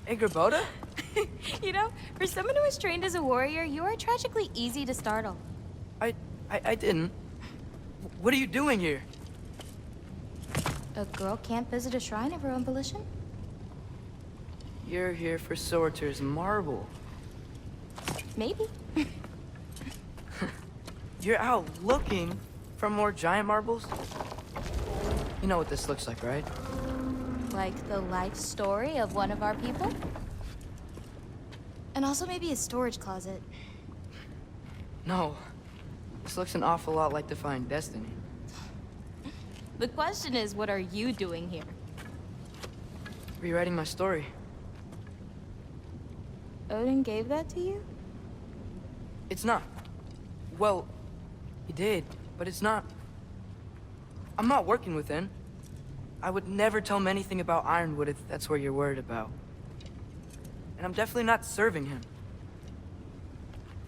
Angerboda? You know, for someone who was trained as a warrior, you are tragically easy to startle. I didn't. What are you doing here? A girl can't visit a shrine of her own volition? You're here for Sorter's marble. Maybe. You're out looking for more giant marbles? You know what this looks like, right? Like the life story of one of our people? And also maybe a storage closet. No. This looks an awful lot like Defying Destiny. The question is, what are you doing here? Rewriting my story. Odin gave that to you? It's not. Well, he did, but it's not. I'm not working with him. I would never tell him anything about Ironwood if that's what you're worried about. And I'm definitely not serving him.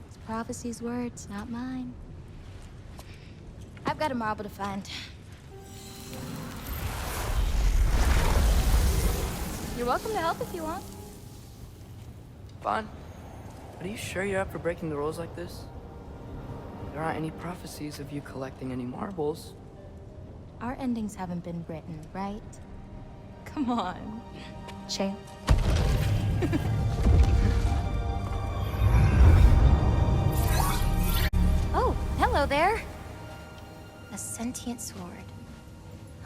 It's prophecy's words, not mine. I've got a marble to find. You're welcome to help if you want. Fine. But are you sure you're up for breaking the rules like this? There aren't any prophecies of you collecting any marbles. Our endings haven't been written, right? Come on, champ. Oh, hello there. A sentient sword.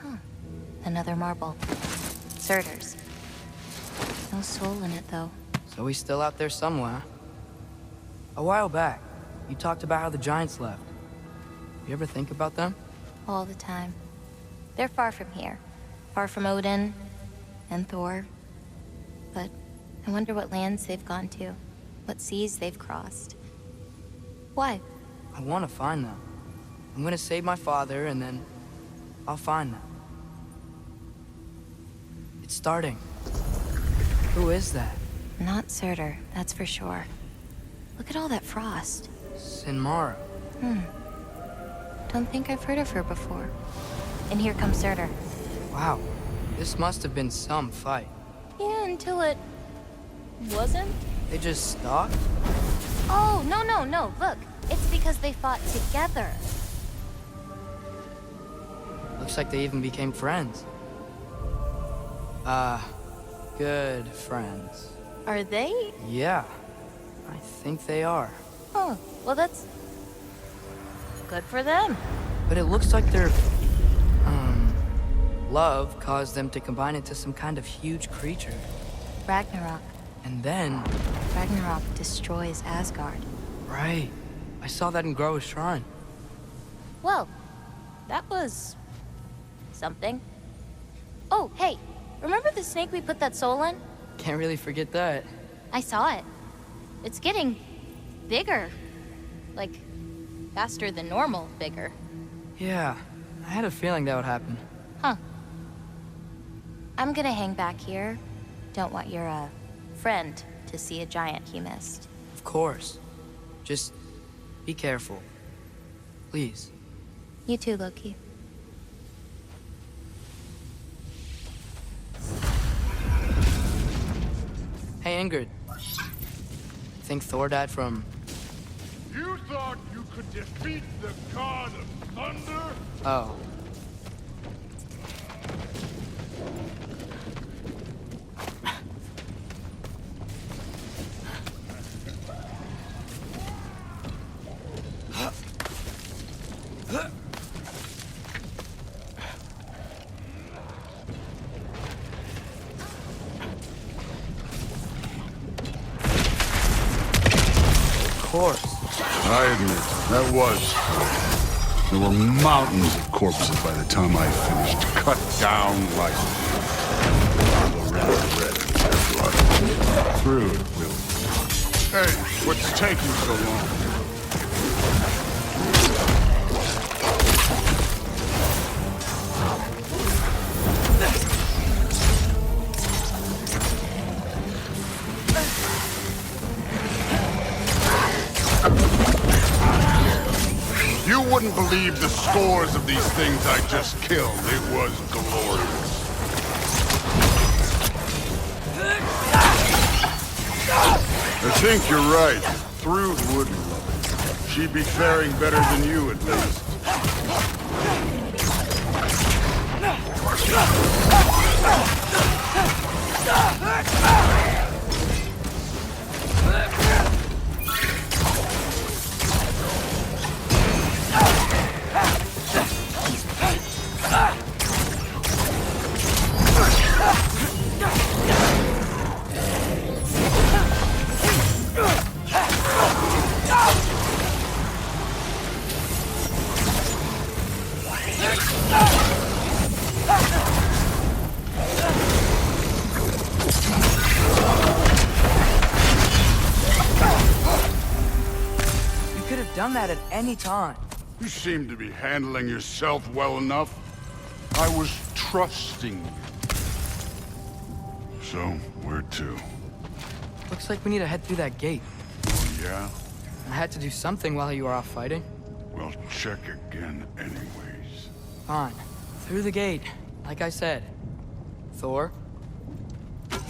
Huh. Another marble. Surtur's. No soul in it, though. So he's still out there somewhere. A while back, you talked about how the giants left. You ever think about them? All the time. They're far from here. Far from Odin and Thor. But I wonder what lands they've gone to. What seas they've crossed. Why? I want to find them. I'm gonna save my father, and then I'll find them. It's starting. Who is that? Not Surtur, that's for sure. Look at all that frost. Sinmara. Don't think I've heard of her before. And here comes Surtur. Wow. This must have been some fight. Yeah, until it... wasn't? They just stalked? Oh, no. Look, it's because they fought together. Looks like they even became friends. Good friends. Are they? Yeah, I think they are. Oh, well that's... good for them. But it looks like their, love caused them to combine into some kind of huge creature. Ragnarok. And then... Ragnarok destroys Asgard. Right. I saw that in Groa's shrine. Well, that was... something. Oh, hey, remember the snake we put that soul in? Can't really forget that. I saw it. It's getting... bigger. Like, faster than normal bigger. Yeah, I had a feeling that would happen. Huh. I'm gonna hang back here. Don't want your, friend to see a giant he missed. Of course. Just be careful. Please. You too, Loki. Hey, Ingrid. Think Thor died from... You thought you could defeat the god of thunder? Oh. Of course. I admit, that was. There were mountains of corpses by the time I finished. Cut down like... Through, really. Hey, what's taking so long? You wouldn't believe the scores of these things I just killed. It was glorious. think you're right. Thrud would love it. She'd be faring better than you, at least. Done that at any time. You seem to be handling yourself well enough. I was trusting you. So, where to? Looks like we need to head through that gate. Oh, yeah? I had to do something while you were off fighting. Well, check again anyways. Fine. Through the gate, like I said. Thor? Ain't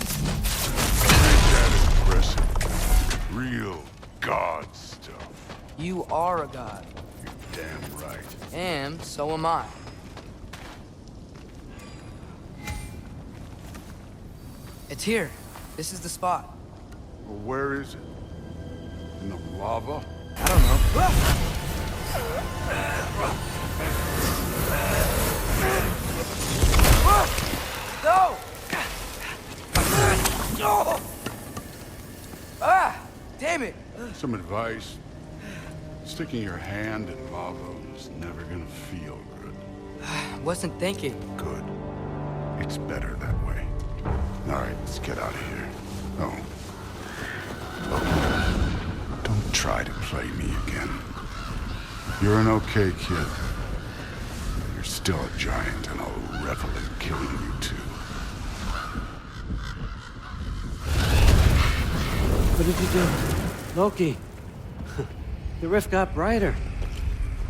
that impressive? Real god stuff. You are a god. You're damn right. And so am I. It's here. This is the spot. Well, where is it? In the lava? I don't know. No! No! Ah! Damn it! Some advice. Sticking your hand in lava is never gonna feel good. Wasn't thinking. Good. It's better that way. All right, let's get out of here. Oh. Look, don't try to play me again. You're an okay kid. You're still a giant, and I'll revel in killing you too. What did you do? Loki. The rift got brighter.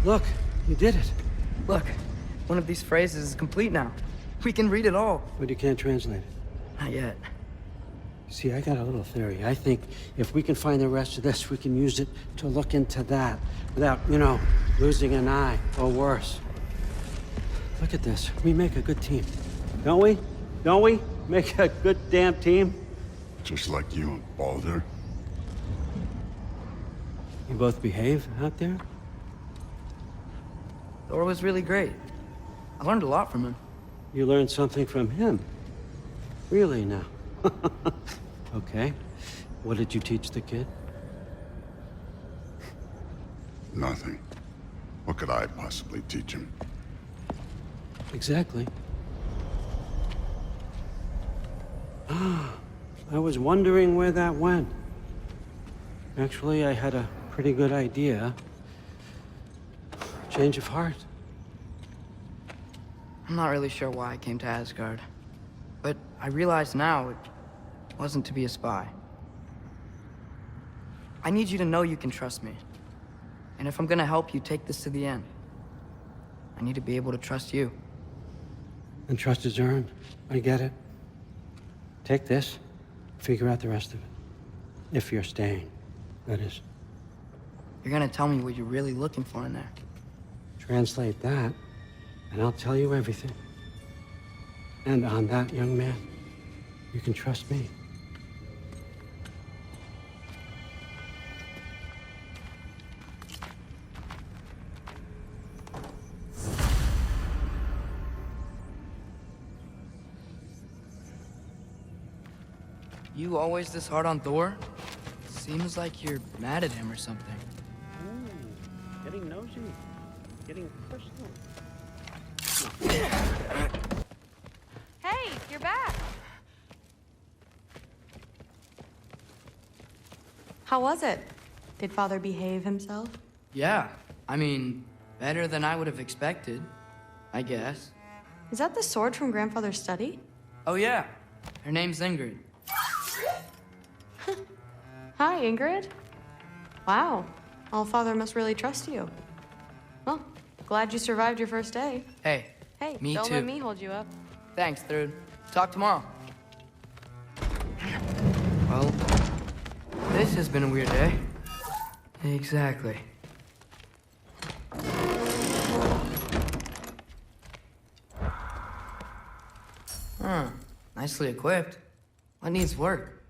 Look, you did it. Look, one of these phrases is complete now. We can read it all. But you can't translate it. Not yet. See, I got a little theory. I think if we can find the rest of this, we can use it to look into that without, you know, losing an eye or worse. Look at this. We make a good team. Don't we? Don't we? Make a good damn team? Just like you and Baldur. You both behave out there? Thor was really great. I learned a lot from him. You learned something from him? Really now? Okay. What did you teach the kid? Nothing. What could I possibly teach him? Exactly. I was wondering where that went. Actually, I had a pretty good idea. Change of heart. I'm not really sure why I came to Asgard. But I realize now it wasn't to be a spy. I need you to know you can trust me. And if I'm gonna help you take this to the end, I need to be able to trust you. And trust is earned. I get it. Take this, figure out the rest of it. If you're staying, that is. You're gonna tell me what you're really looking for in there. Translate that, and I'll tell you everything. And on that, young man, you can trust me. You always this hard on Thor? Seems like you're mad at him or something. Ooh, getting nosy. Getting personal. Hey, you're back. How was it? Did Father behave himself? Yeah, I mean, better than I would have expected, I guess. Is that the sword from Grandfather's study? Oh yeah, her name's Ingrid. Hi, Ingrid. Wow, All-Father must really trust you. Well, glad you survived your first day. Hey, Hey, me don't too. let me hold you up. Thanks, Thrud. Talk tomorrow. Well, This has been a weird day. Exactly. Huh. Nicely equipped. What needs work?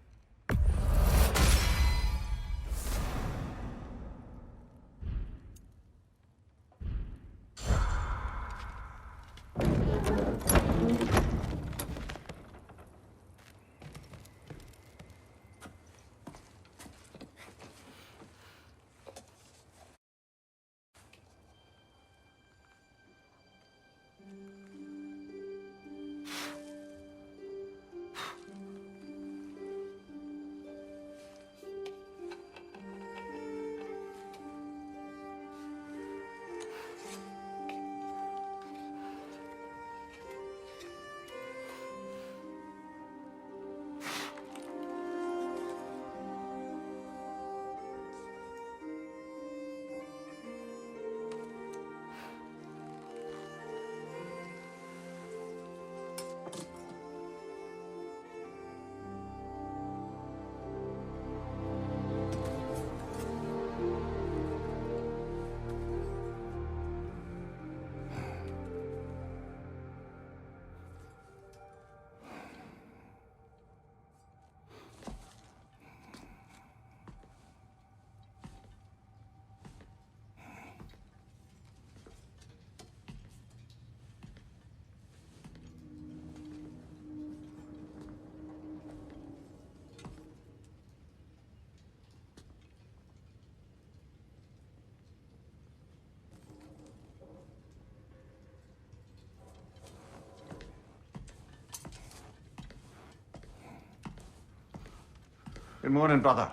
Good morning, brother.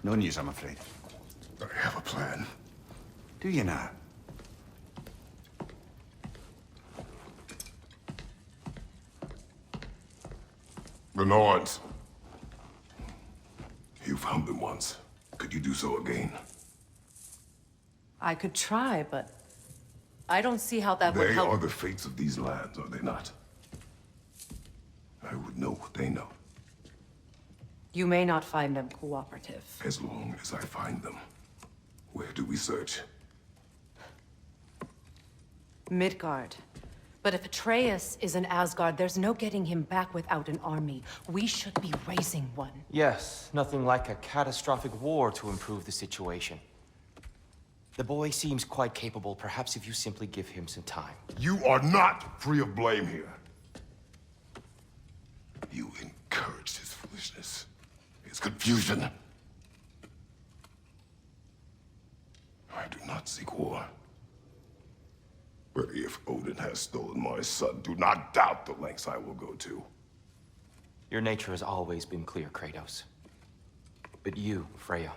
No news, I'm afraid. I have a plan. Do you now? The Norse. You found them once. Could you do so again? I could try, but I don't see how that would They help. are the fates of these lands, are they not? I would know what they know, You may not find them cooperative. as long as I find them. Where do we search? Midgard. But if Atreus is in Asgard, there's no getting him back without an army. We should be raising one. Yes, nothing like a catastrophic war to improve the situation. The boy seems quite capable, perhaps if you simply give him some time. You are not free of blame here. You encouraged his foolishness, his confusion. I do not seek war. But if Odin has stolen my son, do not doubt the lengths I will go to. Your nature has always been clear, Kratos. But you, Freya.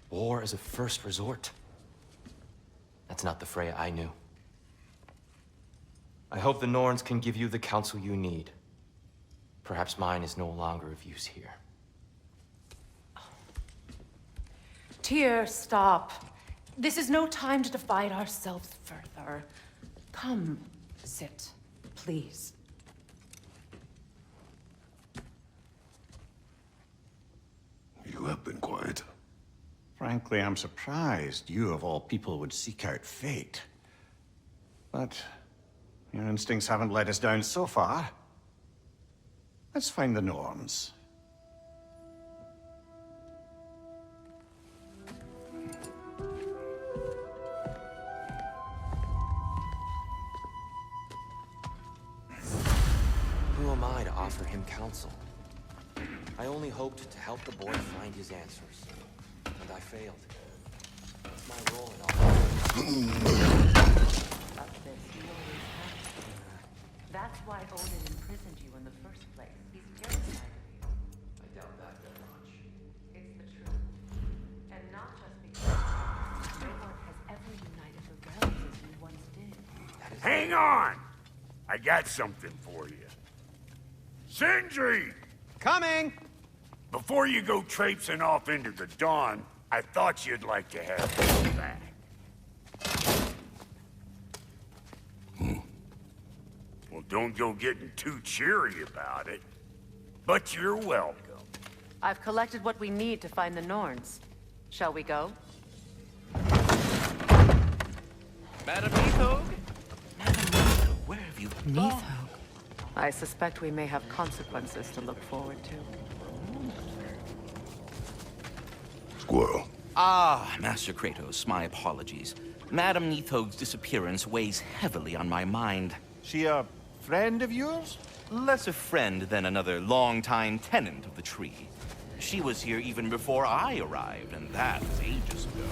War is a first resort. That's not the Freya I knew. I hope the Norns can give you the counsel you need. Perhaps mine is no longer of use here. Tyr, stop. This is no time to divide ourselves further. Come, sit, please. You have been quiet. Frankly, I'm surprised you, of all people, would seek out fate. But your instincts haven't let us down so far. Let's find the Norms. Who am I to offer him counsel? I only hoped to help the boy find his answers. And I failed. That's my role in all. That's why Odin imprisoned you in the first place. He's terrified of you. I doubt that very much. It's the truth. And not just because no one has ever united the realms as you once did. Hang on! I got something for you. Sindri! Coming! Before you go traipsing off into the dawn, I thought you'd like to have this back. Well, don't go getting too cheery about it. But you're welcome. I've collected what we need to find the Norns. Shall we go? Madam Neathog? Madam Neathog, where have you gone? I suspect we may have consequences to look forward to. Squirrel. Ah, Master Kratos, my apologies. Madam Neathog's disappearance weighs heavily on my mind. She a friend of yours? Less a friend than another longtime tenant of the tree. She was here even before I arrived, and that was ages ago.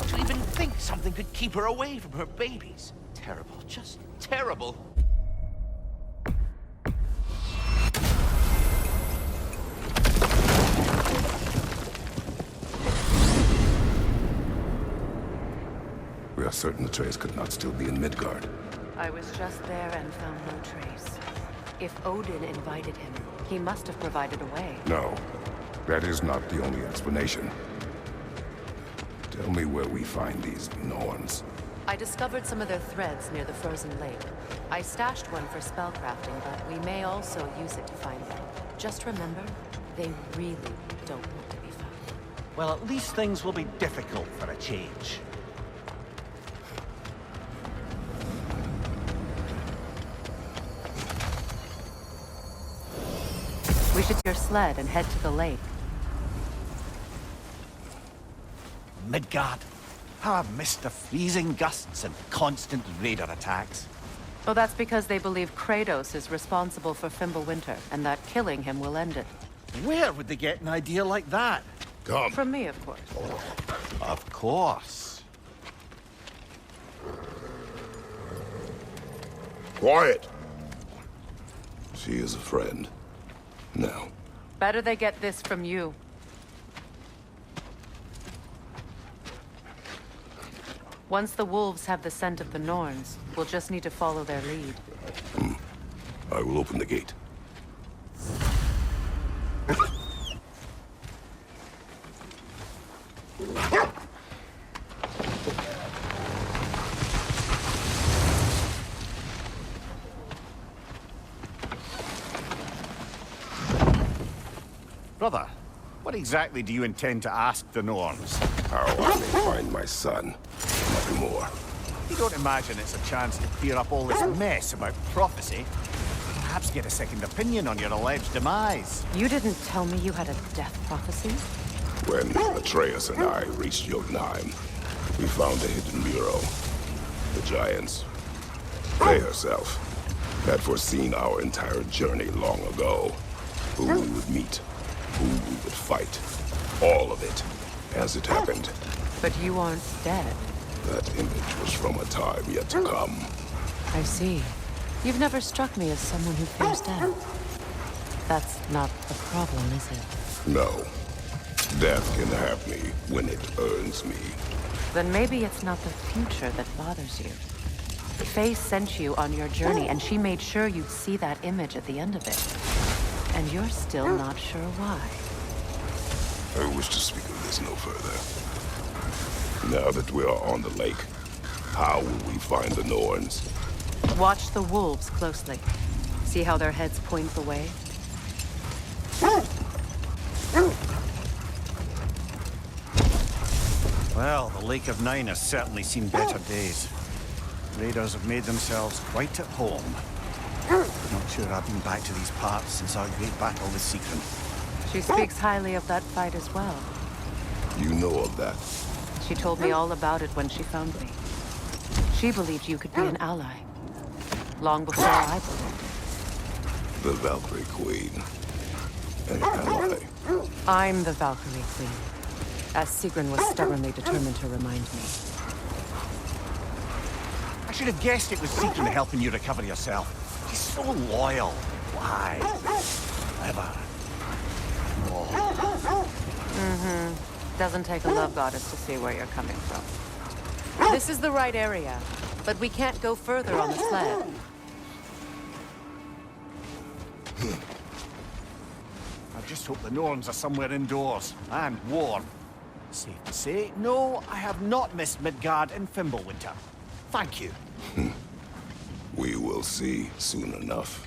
To even think something could keep her away from her babies. Terrible, just terrible. We are certain Atreus could not still be in Midgard. I was just there and found no trace. If Odin invited him, he must have provided a way. No, that is not the only explanation. Tell me where we find these Norns. I discovered some of their threads near the frozen lake. I stashed one for spellcrafting, but we may also use it to find them. Just remember, they really don't want to be found. Well, at least things will be difficult for a change. We should take your sled and head to the lake. Midgard. How I've missed the freezing gusts and constant raider attacks. Oh, that's because they believe Kratos is responsible for Fimbulwinter, and that killing him will end it. Where would they get an idea like that? Come. From me, of course. Of course. Quiet! She is a friend. Now. Better they get this from you. Once the wolves have the scent of the Norns, we'll just need to follow their lead. I will open the gate. Brother, what exactly do you intend to ask the Norns? How I may find my son. Nothing more. You don't imagine it's a chance to clear up all this mess about prophecy? Perhaps get a second opinion on your alleged demise. You didn't tell me you had a death prophecy? When Atreus and I reached Jotunheim, we found a hidden mural. The giants, Frey herself, had foreseen our entire journey long ago. Who we would meet, who we would fight. All of it, as it happened. But you aren't dead. That image was from a time yet to come. I see. You've never struck me as someone who fears death. That's not a problem, is it? No. Death can have me when it earns me. Then maybe it's not the future that bothers you. Faye sent you on your journey, and she made sure you'd see that image at the end of it. And you're still not sure why. I wish to speak of this no further. Now that we are on the lake, how will we find the Norns? Watch the wolves closely. See how their heads point the way? Well, the Lake of Nine has certainly seen better days. Raiders have made themselves quite at home. Not sure I've been back to these parts since our great battle with Secret. She speaks highly of that fight as well. You know of that. She told me all about it when she found me. She believed you could be an ally. Long before I believed it. The Valkyrie Queen. An ally. I'm the Valkyrie Queen, as Sigrun was stubbornly determined to remind me. I should have guessed it was Secret helping you recover yourself. She's so loyal. Why? Clever. Doesn't take a love goddess to see where you're coming from. This is the right area, but we can't go further on the sled. I just hope the Norns are somewhere indoors and warm. Safe to say, no, I have not missed Midgard and Fimbulwinter. Thank you. We will see soon enough.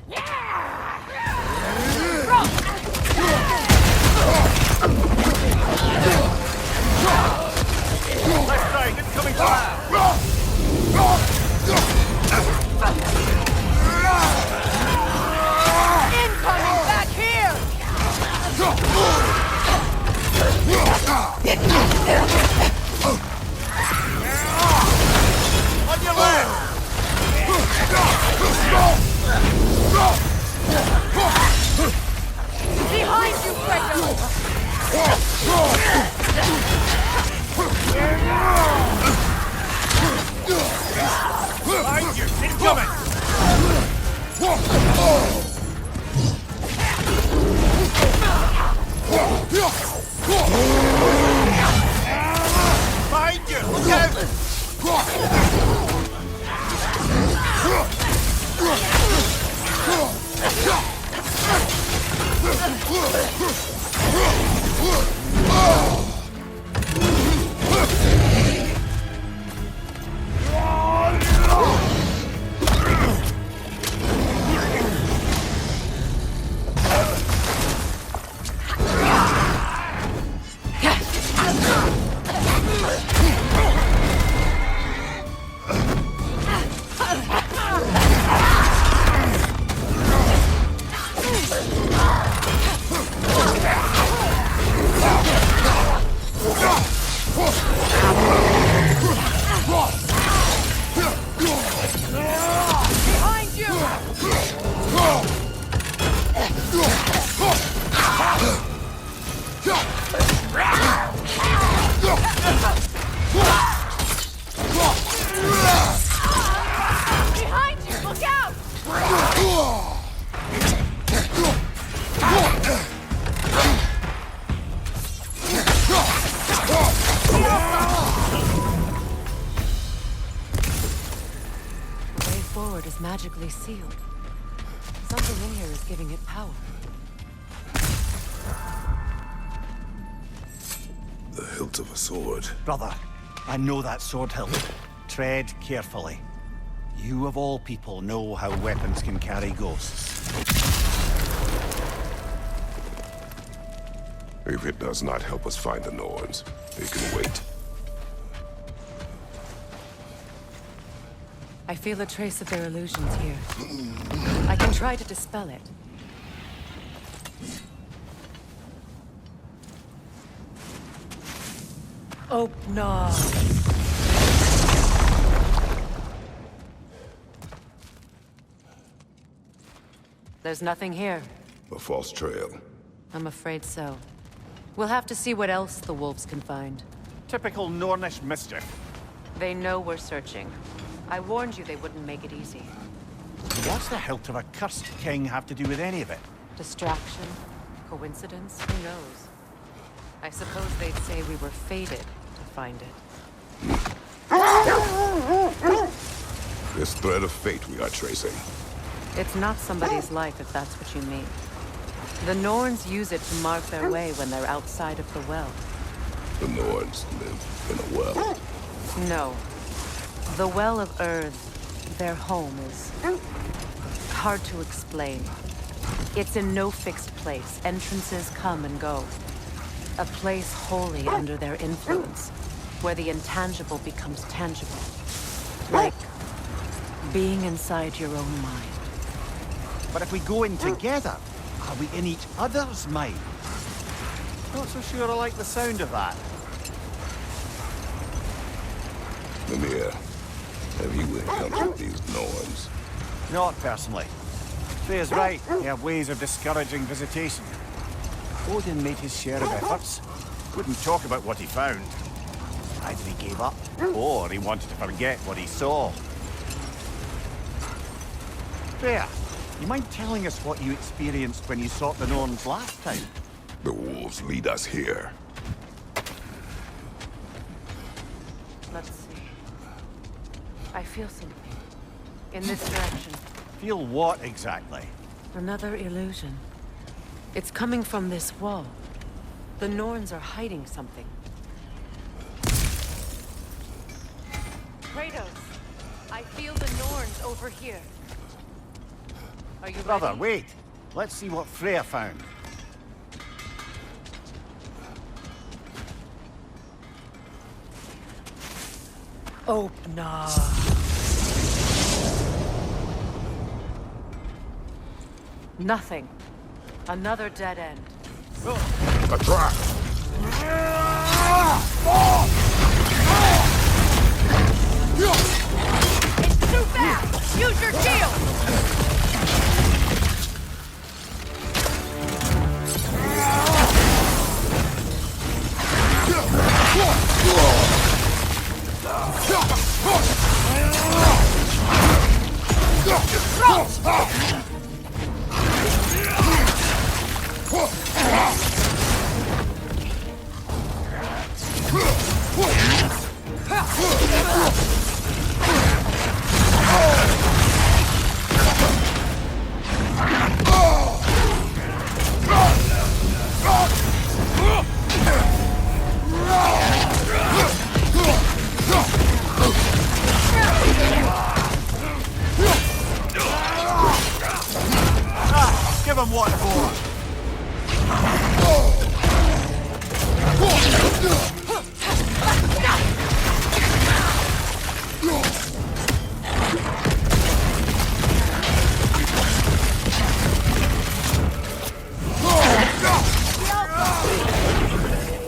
Behind you, Kratos! Behind you! Incoming! Behind you! Look out! Magically sealed. Something in here is giving it power. The hilt of a sword. Brother, I know that sword hilt. Tread carefully. You of all people know how weapons can carry ghosts. If it does not help us find the Norns, it can wait. I feel a trace of their illusions here. I can try to dispel it. Oh, no. There's nothing here. A false trail. I'm afraid so. We'll have to see what else the wolves can find. Typical Nornish mischief. They know we're searching. I warned you they wouldn't make it easy. What's the hilt of a cursed king have to do with any of it? Distraction? Coincidence? Who knows? I suppose they'd say we were fated to find it. This thread of fate we are tracing. It's not somebody's life, if that's what you mean. The Norns use it to mark their way when they're outside of the well. The Norns live in a well. No. The Well of Earth, their home, is hard to explain. It's in no fixed place. Entrances come and go. A place wholly under their influence, where the intangible becomes tangible. Like being inside your own mind. But if we go in together, are we in each other's mind? Not so sure I like the sound of that. Mimir, have you encountered these Norns? Not personally. Freya's right. They have ways of discouraging visitation. Odin made his share of efforts. Wouldn't talk about what he found. Either he gave up, or he wanted to forget what he saw. Freya, you mind telling us what you experienced when you sought the Norns last time? The wolves lead us here. Let's see. I feel something. In this direction. Feel what exactly? Another illusion. It's coming from this wall. The Norns are hiding something. Kratos! I feel the Norns over here. Are you Brother, ready? wait. Let's see what Freya found. Open up. Nothing. Another dead end. A trap! Too fast! Use your shield! Give him what for?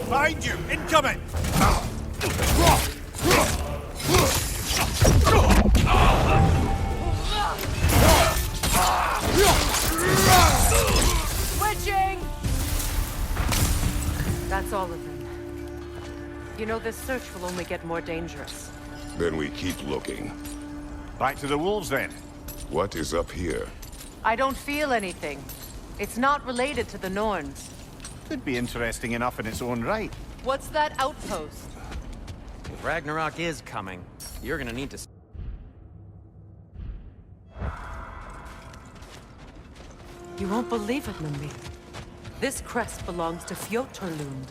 Behind you! Incoming! Switching! That's all of them. You know, this search will only get more dangerous. Then we keep looking. Back to the wolves, then. What is up here? I don't feel anything. It's not related to the Norns. Could be interesting enough in its own right. What's that outpost? If Ragnarok is coming, you're gonna need to... You won't believe it, Mummy. This crest belongs to Fjotorlund.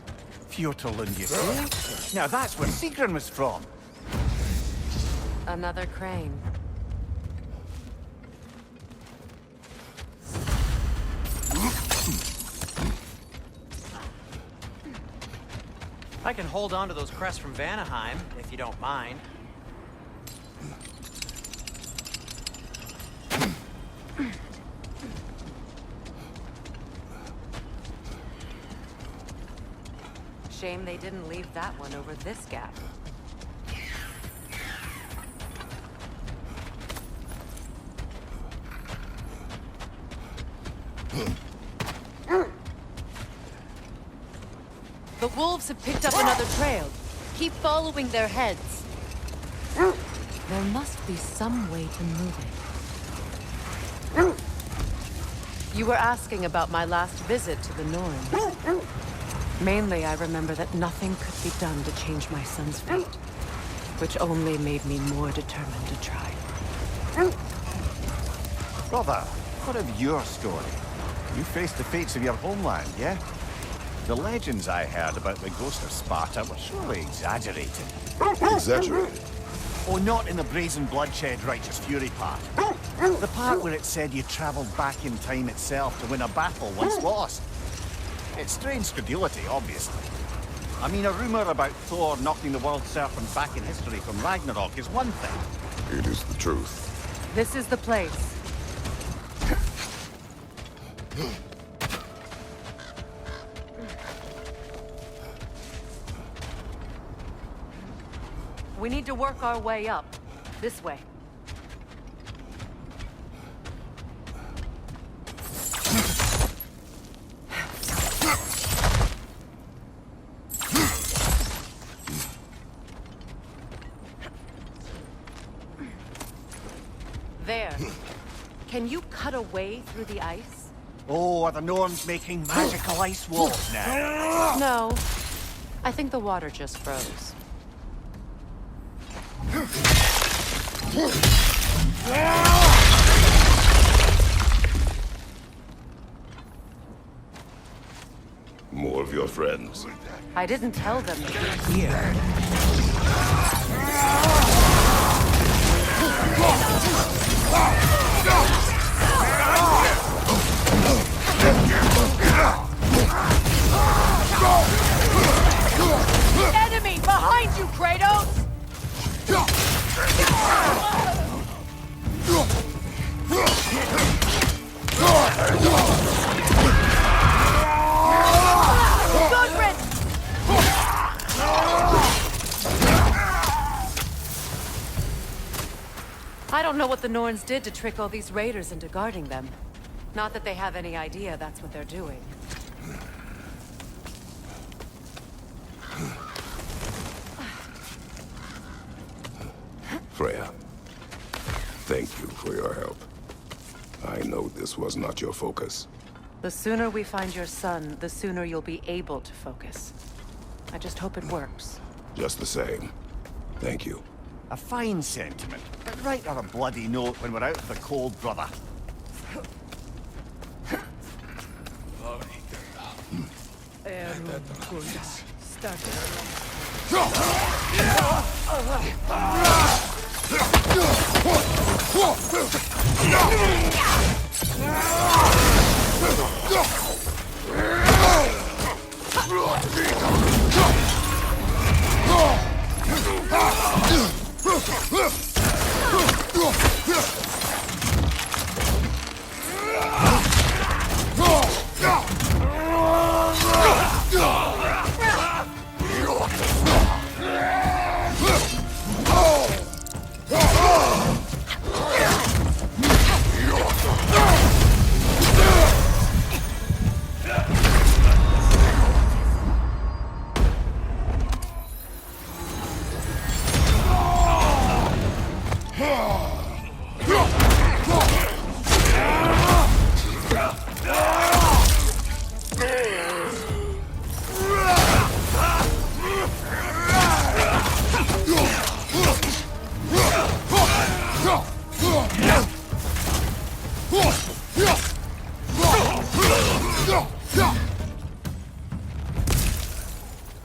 Fjotorlund, you say? Now that's where Sigrun was from. Another crane. I can hold on to those crests from Vanaheim, if you don't mind. Shame they didn't leave that one over this gap. The wolves have picked up another trail. Keep following their heads. There must be some way to move it. You were asking about my last visit to the Norns. Mainly, I remember that nothing could be done to change my son's fate, which only made me more determined to try. Brother, what of your story? You faced the fates of your homeland, yeah? The legends I heard about the ghost of Sparta were surely exaggerated. Exaggerated? Oh, not in the brazen bloodshed righteous fury part. The part where it said you traveled back in time itself to win a battle once lost. It's strange credulity, obviously. I mean, a rumor about Thor knocking the world serpent back in history from Ragnarok is one thing. It is the truth. This is the place. We need to work our way up. This way. There. Can you cut a way through the ice? Oh, are the Norns making magical ice walls now? No. I think the water just froze. More of your friends. I didn't tell them to be here. Enemy behind you, Kratos! Gudrun! I know what the Norns did to trick all these raiders into guarding them. Not that they have any idea that's what they're doing. Freya, thank you for your help. I know this was not your focus. The sooner we find your son, the sooner you'll be able to focus. I just hope it works. Just the same. Thank you. A fine sentiment, but write on a bloody note when we're out of the cold, brother.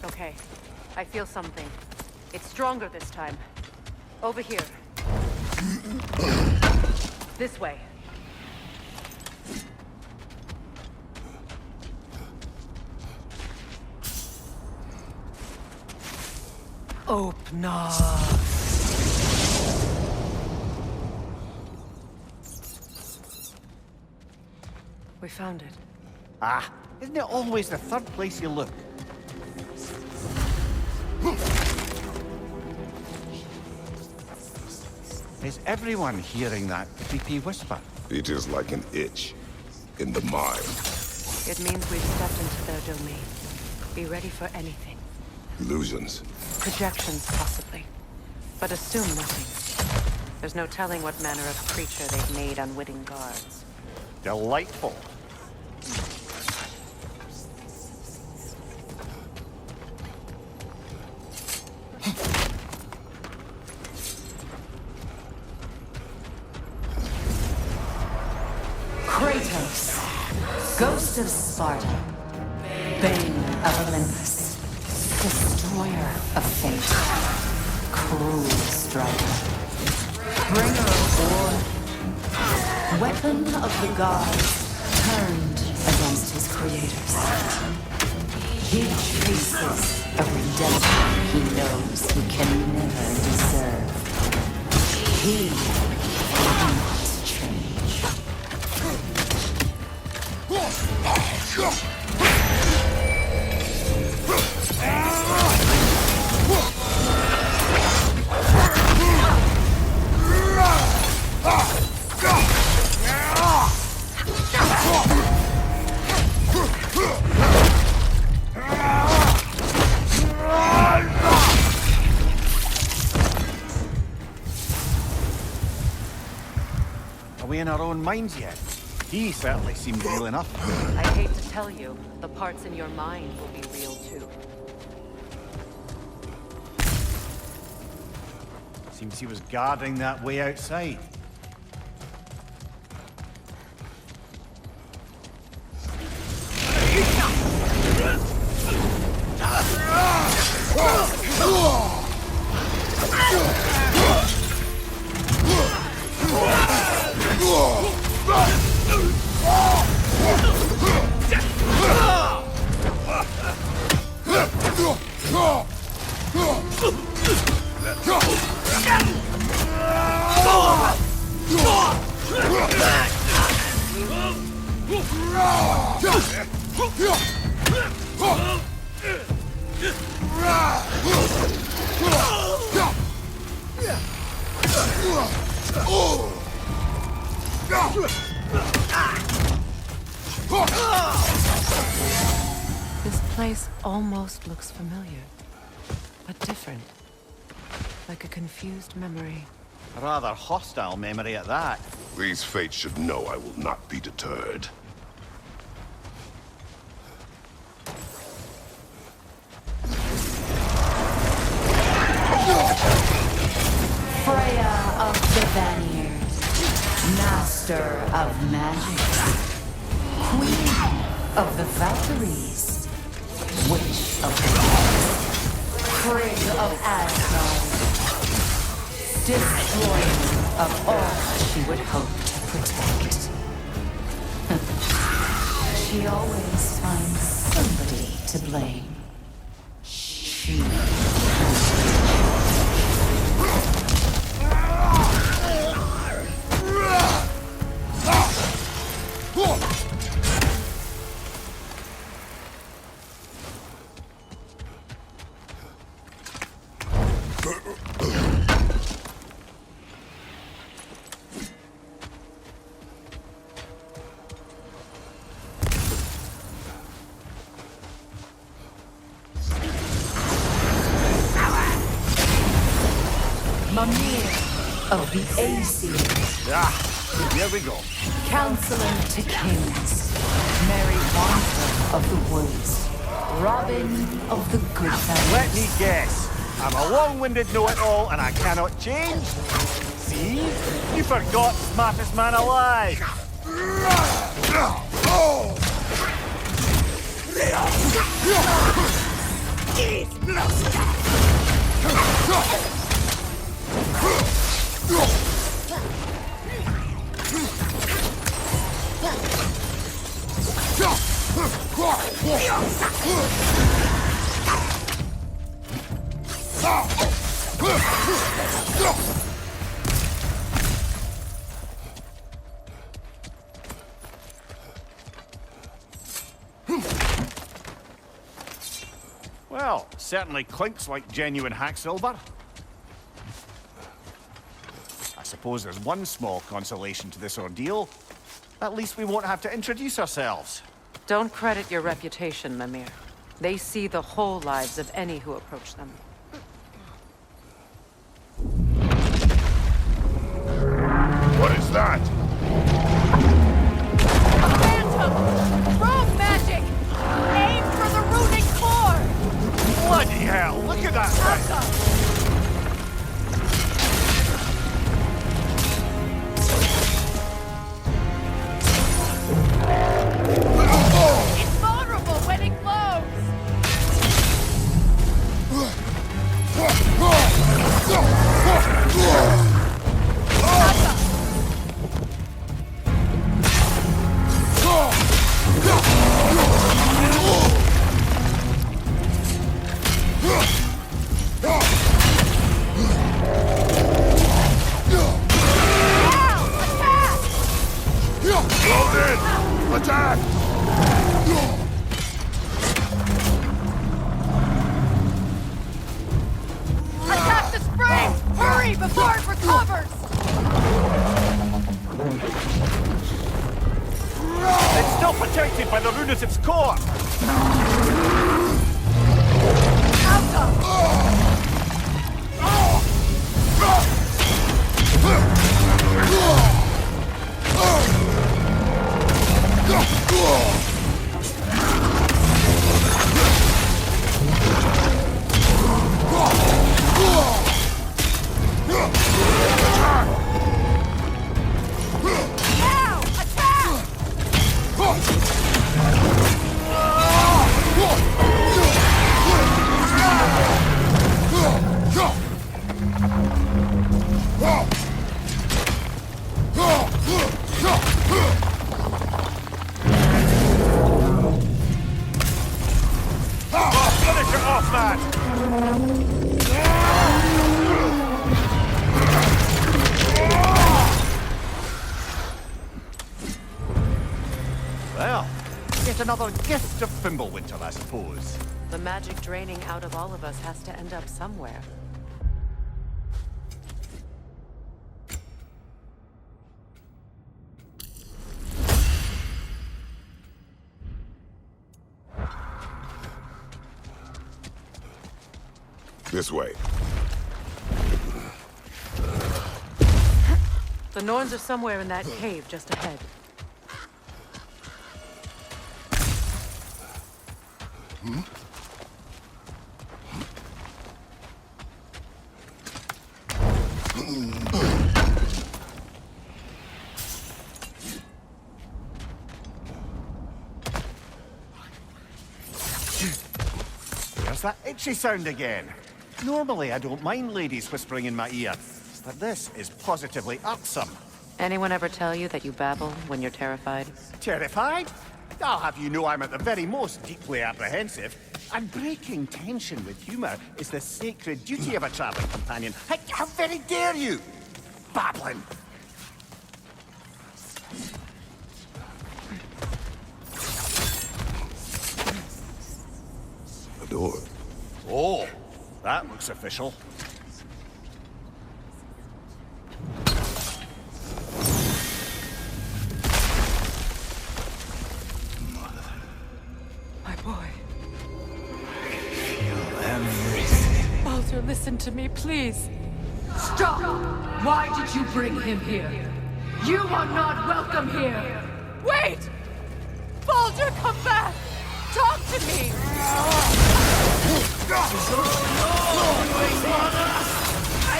Okay, I feel something. It's stronger this time. Over here. This way. Open up. We found it. Ah, isn't it always the third place you look? Is everyone hearing that creepy whisper? It is like an itch in the mind. It means we've stepped into their domain. Be ready for anything. Illusions. Projections, possibly. But assume nothing. There's no telling what manner of creature they've made unwitting guards. Delightful. Kratos, ghost of Sparta, bane of Olympus, destroyer of fate, cruel striker, bringer of war, weapon of the gods, turned against his creators. He traces a redemption he knows he can never deserve. He will not change. Are we in our own minds yet? He certainly seemed real enough. I hate to tell you, the parts in your mind will be real too. Seems he was guarding that way outside. Oh! This place almost looks familiar, but different. Like a confused memory. A rather hostile memory at that. These fates should know I will not be deterred. Freya of the Vanir, master of magic, queen of the Valkyries, witch of the gods, Frigg of Asgard, destroyer of all she would hope to protect. She always finds somebody to blame. She. Of the Aesir. Here we go. Counselor to kings. Mary Wanderer of the woods. Robin of the good fellows. Let me guess. I'm a long-winded know-it-all and I cannot change? See? You forgot smartest man alive. Well, certainly clinks like genuine hack silver. I suppose there's one small consolation to this ordeal. At least we won't have to introduce ourselves. Don't credit your reputation, Mimir. They see the whole lives of any who approach them. What is that? Phantom! Rogue magic! Aim for the runic core! Bloody hell, look at that thing! It's vulnerable when it glows! Attack! Attack the spring! Hurry before it recovers! It's still protected by the rune at its core! Finish it off, man! Well, yet another gift of Fimbulwinter, I suppose. The magic draining out of all of us has to end up somewhere. This way. The Norns are somewhere in that cave just ahead. There's that itchy sound again. Normally, I don't mind ladies whispering in my ear, but this is positively irksome. Anyone ever tell you that you babble when you're terrified? Terrified? I'll have you know I'm at the very most deeply apprehensive. And breaking tension with humor is the sacred duty of a traveling companion. How very dare you! Babbling! The door. Oh, that looks official. My boy. Feel everything. Baldur, listen to me, please. Stop! Why did you bring him here? You are not welcome here! Wait! Baldur, come back! Talk to me! I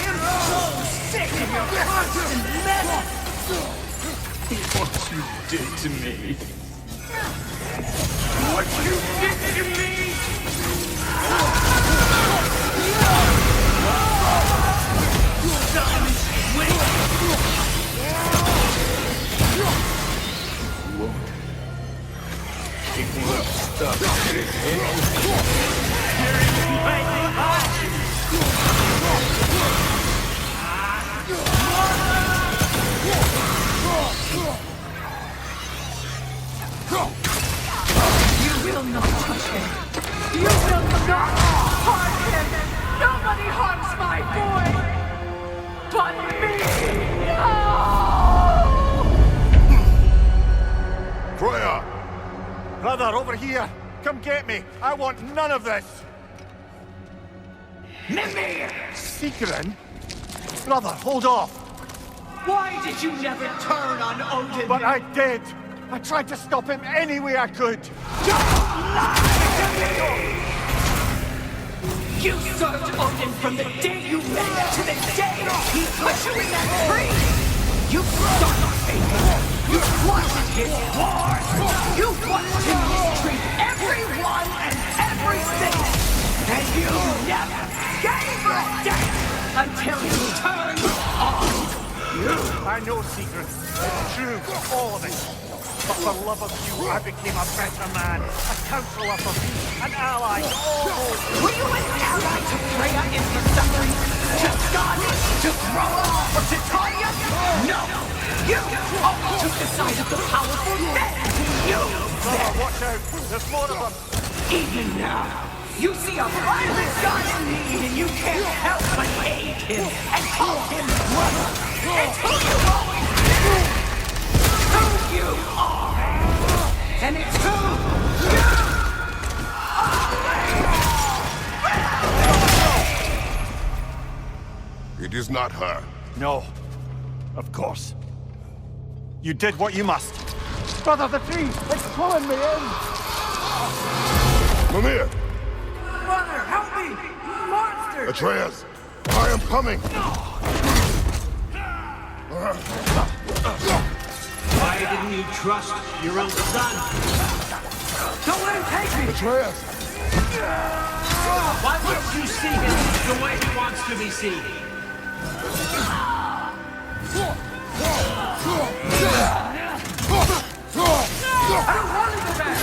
am so sick of your constant mess! What you did to me. What you did to me! You will not touch him! You will not harm him! Nobody harms my boy! But me! No! Freya! Brother, over here! Come get me! I want none of this! Mimir! Seekerin? Brother, hold off! Why did you never turn on Odin? But I did! I tried to stop him any way I could! You served Odin from the day you met him to the day he put you in that tree! You started him! You wanted his wars! You wanted him to treat everyone and everything! And you never gave a damn until you turned on you! I know secrets. It's true, all of it. But for love of you, I became a better man, a counselor for peace, an ally to all those. Were you an ally to Freya in her suffering? To Scott? To Groa? Or to Tanya? No! You only took the side of the powerful men! You Brother, watch out! There's more of them! Even now, you see a violent god in need and you can't help but aid him and call him brother! It's who you always been! Who you are! And it's who you are! It is not her. No. Of course. You did what you must. Brother, the tree! It's pulling me in! Mimir! Brother, help me! Monster! Atreus! I am coming! Why didn't you trust your own son? Don't let him take me! Atreus! Why wouldn't you see him the way he wants to be seen? I don't want to go back!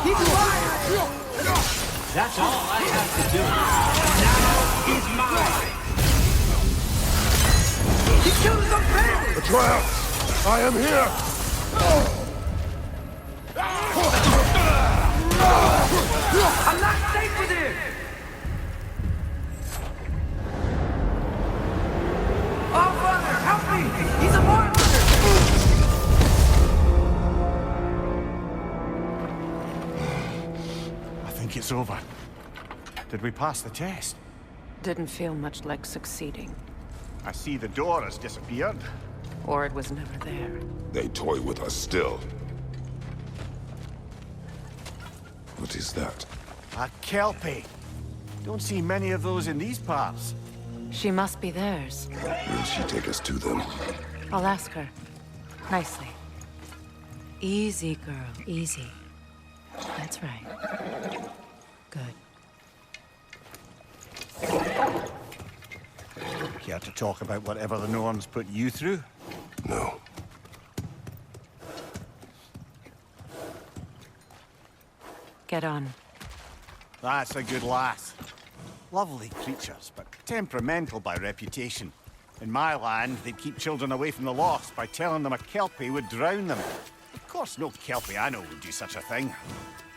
He's alive! That's all I have to do. Now he's mine. He killed his own family! Atreus! I am here! I'm not safe with him! Oh, brother, help me! He's a monster! it's over. Did we pass the test? Didn't feel much like succeeding. I see the door has disappeared. Or it was never there. They toy with us still. What is that? A Kelpie. Don't see many of those in these parts. She must be theirs. Will she take us to them? I'll ask her. Nicely. Easy, girl. Easy. That's right. Good. Care to talk about whatever the Norns put you through? No. Get on. That's a good lass. Lovely creatures, but temperamental by reputation. In my land, they'd keep children away from the lost by telling them a Kelpie would drown them. Of course, no Kelpie I know would do such a thing.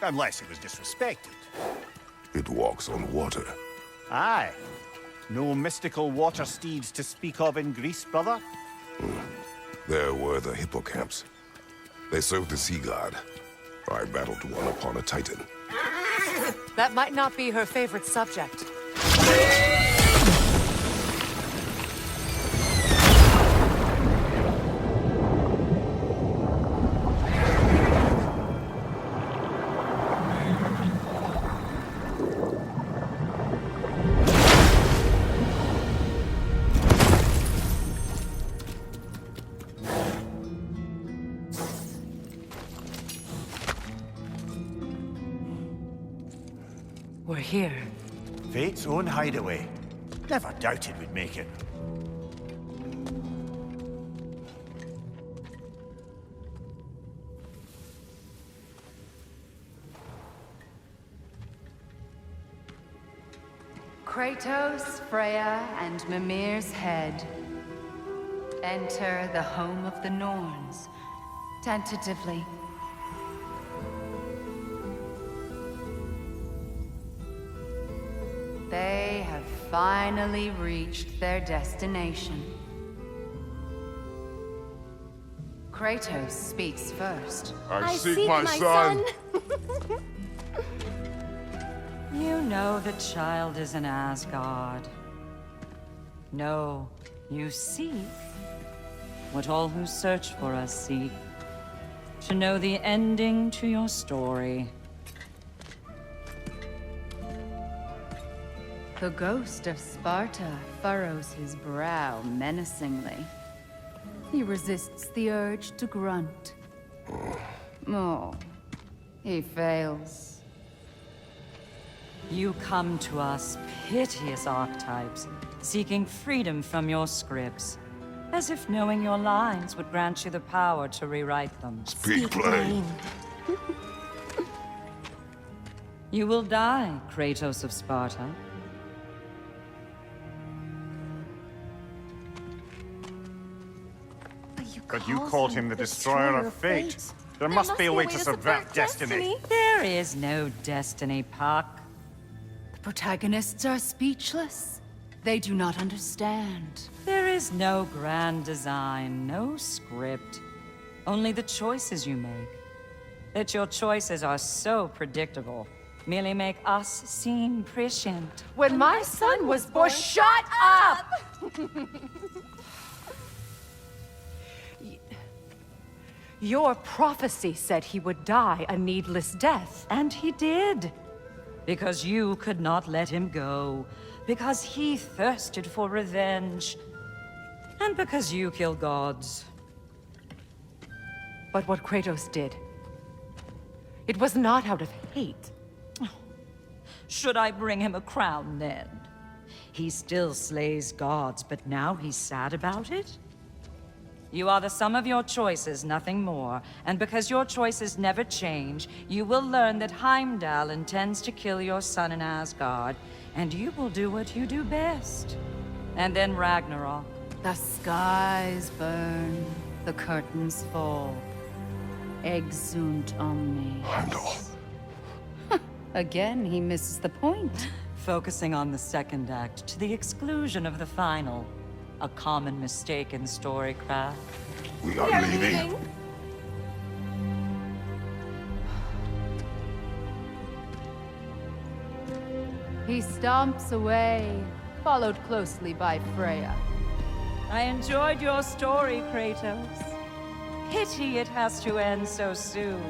Unless it was disrespected. It walks on water. Aye. No mystical water steeds to speak of in Greece, brother? There were the hippocamps. They served the sea god. I battled one upon a titan. That might not be her favorite subject. We're here. Fate's own hideaway. Never doubted we'd make it. Kratos, Freya, and Mimir's head. Enter the home of the Norns. Tentatively. They have finally reached their destination. Kratos speaks first. I seek my son. You know the child is in Asgard. No, you seek what all who search for us seek. To know the ending to your story. The ghost of Sparta furrows his brow menacingly. He resists the urge to grunt. Oh, he fails. You come to us, piteous archetypes, seeking freedom from your scripts. As if knowing your lines would grant you the power to rewrite them. Speak plain. You will die, Kratos of Sparta. But you called him the destroyer of fate. There must be a way to subvert destiny. There is no destiny, Puck. The protagonists are speechless. They do not understand. There is no grand design, no script. Only the choices you make. That your choices are so predictable, merely make us seem prescient. When my son was born, shut up! Your prophecy said he would die a needless death. And he did. Because you could not let him go. Because he thirsted for revenge. And because you kill gods. But what Kratos did, it was not out of hate. Should I bring him a crown then? He still slays gods, but now he's sad about it? You are the sum of your choices, nothing more. And because your choices never change, you will learn that Heimdall intends to kill your son in Asgard, and you will do what you do best. And then Ragnarok. The skies burn, the curtains fall. Exunt omnes. Heimdall. Again, he misses the point. Focusing on the second act to the exclusion of the final. A common mistake in storycraft. We are leaving. He stomps away, followed closely by Freya. I enjoyed your story, Kratos. Pity it has to end so soon.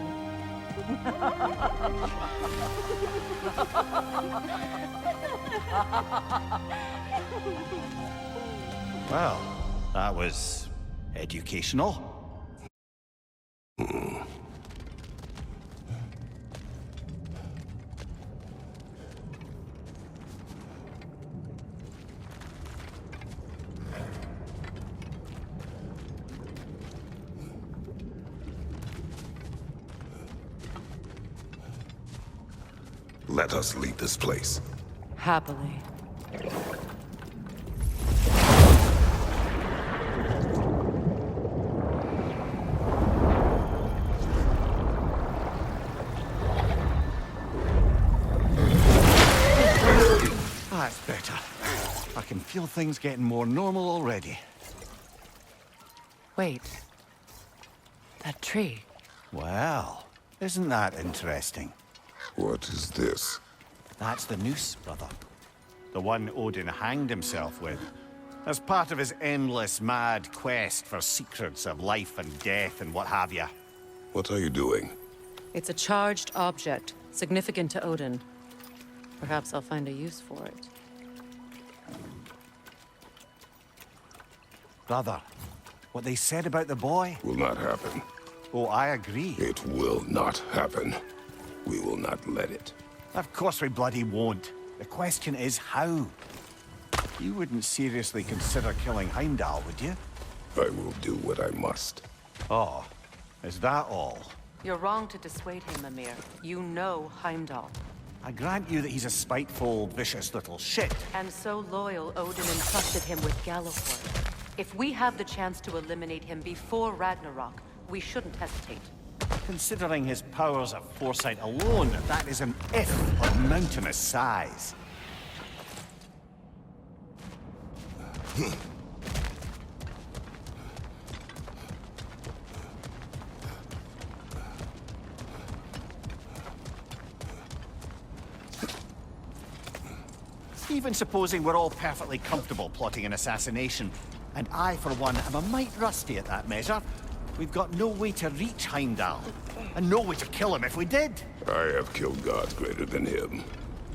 Well, that was educational. Let us leave this place. Happily. That's better. I can feel things getting more normal already. Wait. That tree. Well, isn't that interesting? What is this? That's the noose, brother. The one Odin hanged himself with, as part of his endless, mad quest for secrets of life and death and what have you. What are you doing? It's a charged object, significant to Odin. Perhaps I'll find a use for it. Brother, what they said about the boy? Will not happen. Oh, I agree. It will not happen. We will not let it. Of course we bloody won't. The question is how? You wouldn't seriously consider killing Heimdall, would you? I will do what I must. Oh, is that all? You're wrong to dissuade him, Mimir. You know Heimdall. I grant you that he's a spiteful, vicious little shit. And so loyal, Odin entrusted him with Gjallarhorn. If we have the chance to eliminate him before Ragnarok, we shouldn't hesitate. Considering his powers of foresight alone, that is an if of mountainous size. Even supposing we're all perfectly comfortable plotting an assassination, and I, for one, am a mite rusty at that measure, we've got no way to reach Heimdall, and no way to kill him if we did. I have killed gods greater than him.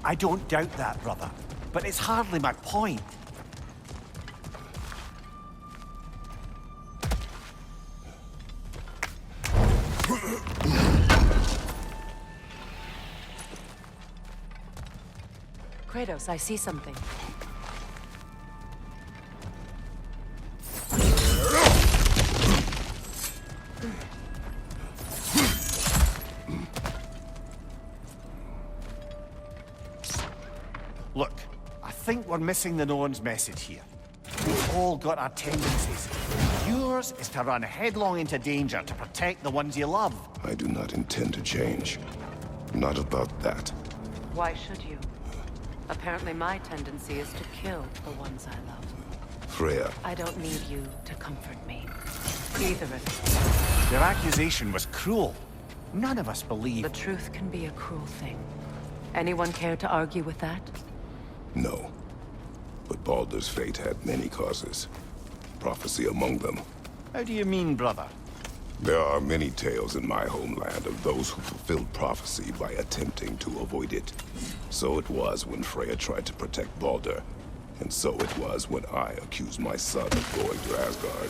I don't doubt that, brother, but it's hardly my point. Kratos, I see something. Look, I think we're missing the Norns' message here. We've all got our tendencies. Yours is to run headlong into danger to protect the ones you love. I do not intend to change. Not about that. Why should you? Apparently my tendency is to kill the ones I love. Freya. I don't need you to comfort me. Either of you. Your accusation was cruel. None of us believe... The truth can be a cruel thing. Anyone care to argue with that? No. But Baldur's fate had many causes. Prophecy among them. How do you mean, brother? There are many tales in my homeland of those who fulfilled prophecy by attempting to avoid it. So it was when Freya tried to protect Baldur. And so it was when I accused my son of going to Asgard.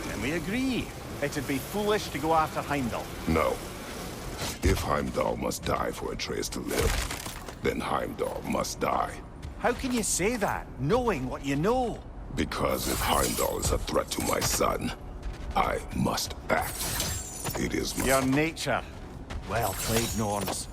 Then we agree. It'd be foolish to go after Heimdall. No. If Heimdall must die for Atreus to live, then Heimdall must die. How can you say that, knowing what you know? Because if Heimdall is a threat to my son, I must act. It is my... Your nature. Well played, Norns.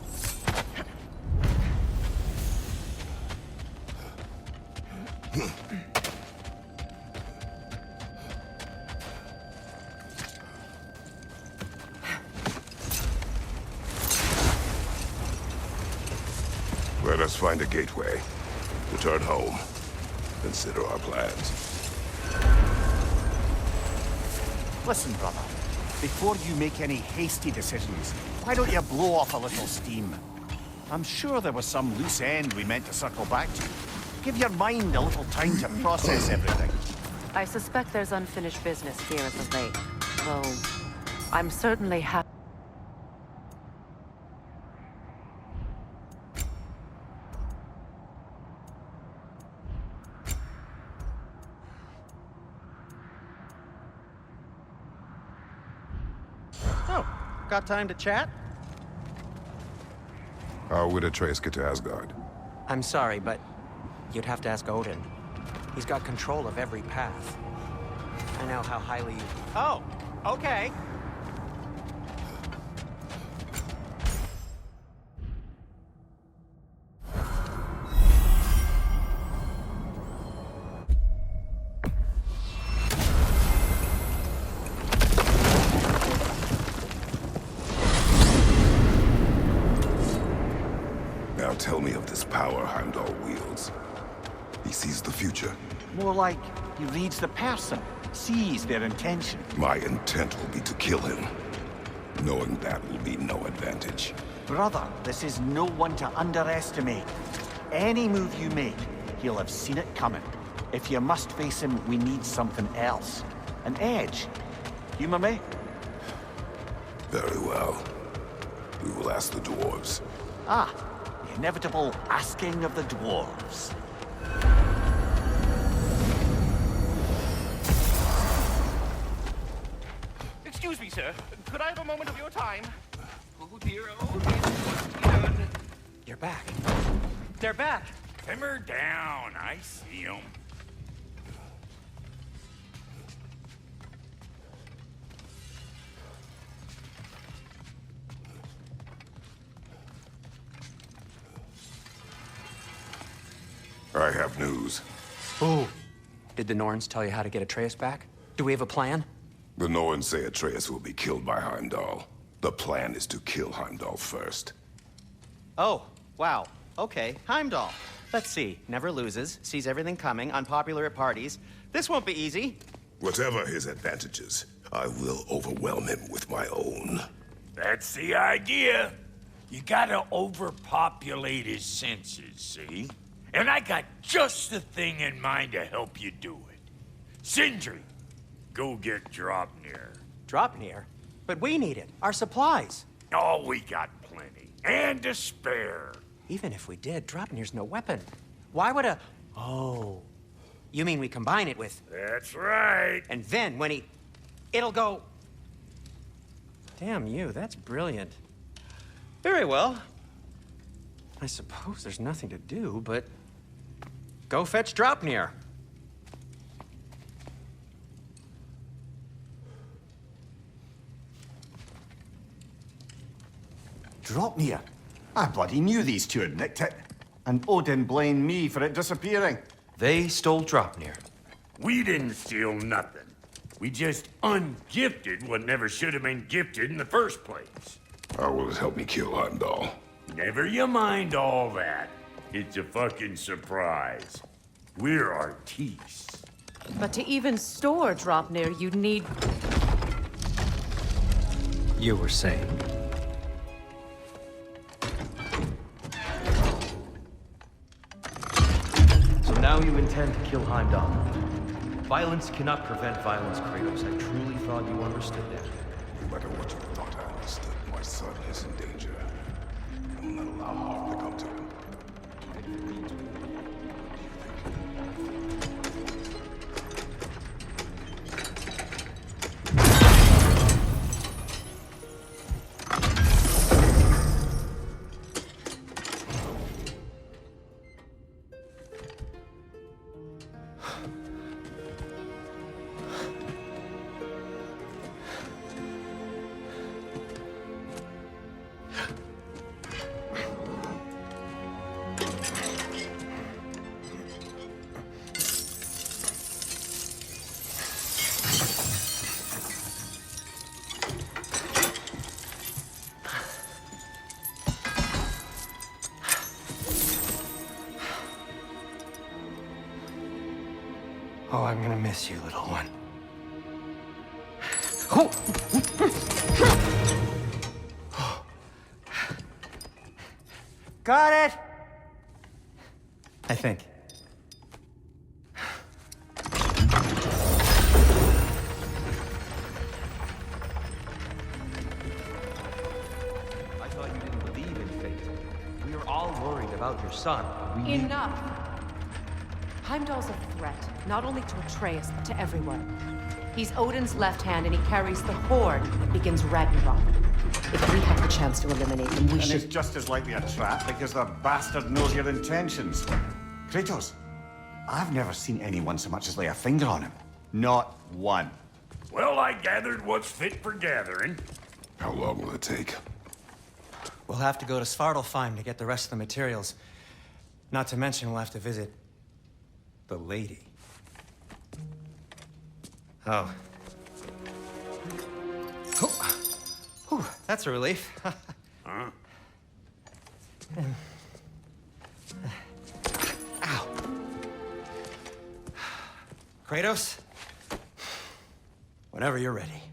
Let us find a gateway. Return home. Consider our plans. Listen, brother. Before you make any hasty decisions, why don't you blow off a little steam? I'm sure there was some loose end we meant to circle back to. Give your mind a little time to process everything. I suspect there's unfinished business here at the lake. Though, I'm certainly happy. Oh, got time to chat? How would Atreus get to Asgard? I'm sorry, but you'd have to ask Odin. He's got control of every path. I know how highly you... Oh, okay. Now tell me of this power Heimdall wields. He sees the future. More like he reads the person, sees their intention. My intent will be to kill him. Knowing that will be no advantage. Brother, this is no one to underestimate. Any move you make, he'll have seen it coming. If you must face him, we need something else. An edge. Humor me? Very well. We will ask the dwarves. Ah, the inevitable asking of the dwarves. Excuse me, sir. Could I have a moment of your time? Oh dear, oh dear. What's done? You're back. They're back. Simmer down. I see them. I have news. Oh. Did the Norns tell you how to get Atreus back? Do we have a plan? The Norns say Atreus will be killed by Heimdall. The plan is to kill Heimdall first. Oh, wow. Okay, Heimdall. Let's see. Never loses, sees everything coming, unpopular at parties. This won't be easy. Whatever his advantages, I will overwhelm him with my own. That's the idea. You gotta overpopulate his senses, see? And I got just the thing in mind to help you do it. Sindri, go get Draupnir. Draupnir? But we need it. Our supplies. Oh, we got plenty. And to spare. Even if we did, Draupnir's no weapon. Why would a... Oh. You mean we combine it with... That's right. And then when he... It'll go... Damn you, that's brilliant. Very well. I suppose there's nothing to do, but... Go fetch Draupnir. Draupnir? I bloody knew these two had nicked it. And Odin blamed me for it disappearing. They stole Draupnir. We didn't steal nothing. We just ungifted what never should have been gifted in the first place. How will it help me kill Heimdall? Never you mind all that. It's a fucking surprise. We're artistes. But to even store Draupnir, you'd need... You were saying? So now you intend to kill Heimdall. Violence cannot prevent violence, Kratos. I truly thought you understood that. No matter what you thought I understood, my son is in danger. I will not allow harm to come to him. Oh, I'm gonna miss you, little one. Got it! I think. I thought you didn't believe in fate. We were all worried about your son. We Enough! Heimdall's a threat, not only to Atreus, but to everyone. He's Odin's left hand, and he carries the horde that begins Ragnarok. If we have the chance to eliminate him, we And should... it's just as likely a trap because the bastard knows your intentions. Kratos, I've never seen anyone so much as lay a finger on him. Not one. Well, I gathered what's fit for gathering. How long will it take? We'll have to go to Svartalfheim to get the rest of the materials. Not to mention we'll have to visit... the lady. Oh. Whew, that's a relief. Huh? Ow. Kratos? Whenever you're ready.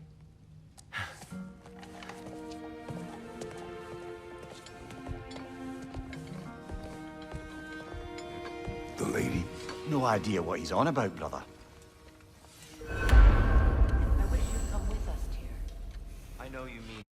The lady? No idea what he's on about, brother. I know you mean